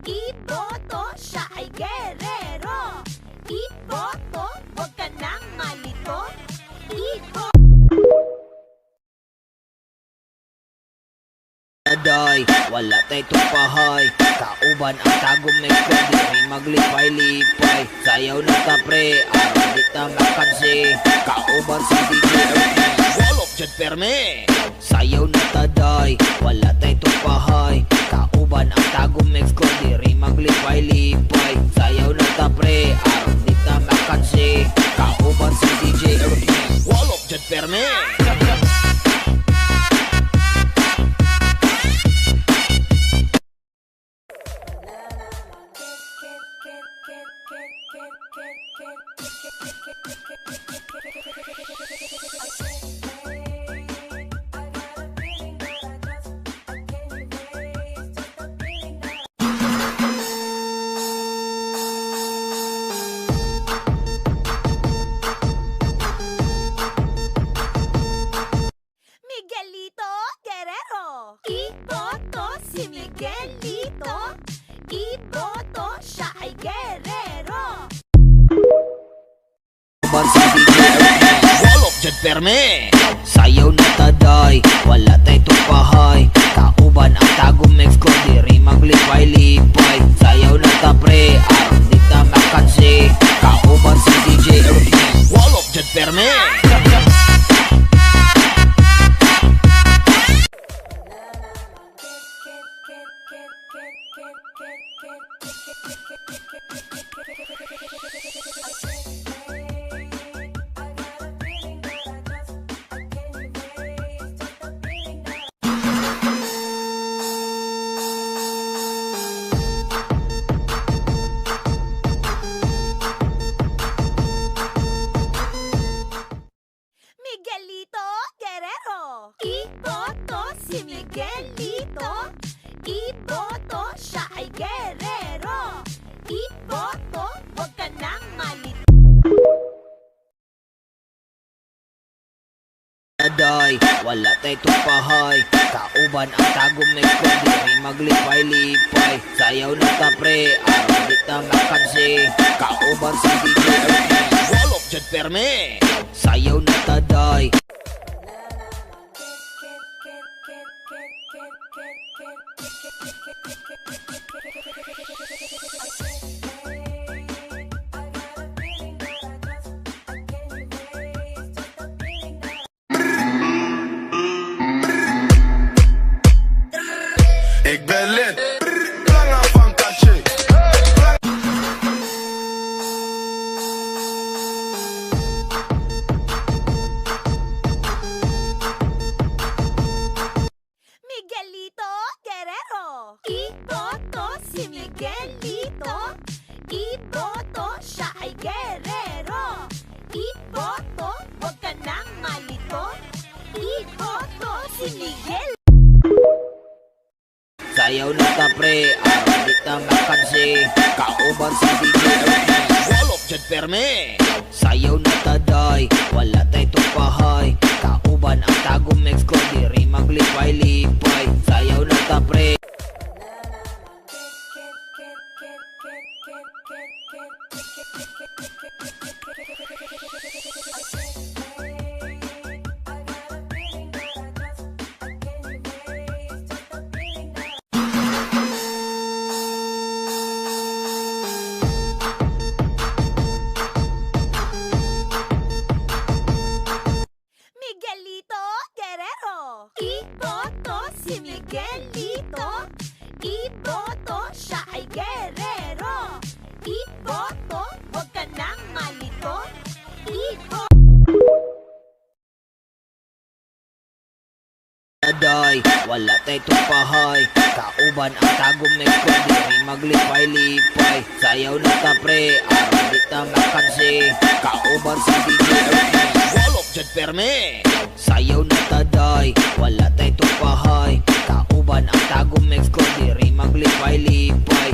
Iboto, siya ay gerero. Iboto, huwag ka nang malito. Iboto. Day, wala tay tupahay. Kauban ang tagong may kundi maglipay-lipay. Sayaw na ta pre, araw di ta makansi. Kauban si DJ Ernie, walop dyan perme. Sayaw na ta day, wala tay tupahay. Kauban ang tagong may kundi maglipay-lipay. Sayaw na ta pre, araw di ta makansi. Kauban si DJ Ernie, walop dyan perme. Miguelito Guerrero. Iboto si Miguelito. Iboto, siya ay gerero. Kauban si DJ Ernie, walop dyan perme. Sayaw na taday, wala tay tupahay. Kauban ang tagong mix ko, diri maglipay-lipay. Sayaw na ta pre, araw di ta makansi. Kauban si DJ Ernie, walop dyan perme. Miguelito Guerrero. Iboto si Miguelito. Iboto, siya ay gerero. Iboto, huwag ka nang malito. Day, wala tay tupahay. Kauban ang tagong may kundi maglipay-lipay. Sayaw na ta pre, araw di ta makansi. Kauban si DJ Ernie, walop dyan perme. Sayaw na ta day. Ik ben lid, langer van Caché. Miguelito Guerrero. Iboto si Miguelito. Iboto, siya ay gerero. Iboto, huwag ka nang malito. Iboto si Miguel. Sayaw na ta pre, araw di ta makansi. Kauban si DJ Ernie, walop dyan perme. Sayaw na ta day, wala tay tupahay. Kauban ang tagong mix ko, diri maglipay-lipay. Sayaw na ta pre. Miguelito Guerrero. Iboto si Miguelito. Iboto, siya ay gerero. Iboto, huwag ka nang malito. Iboto. Day, wala tay tupahay. Kauban ang tagong may kundi maglipay-lipay. Sayaw na ta pre, araw di ta makansi. Kauban si DJ Ernie, walop dyan perme. Sayaw na ta day, wala tay tupahay. Kauban ang tagong mix ko, diri maglipay-lipay.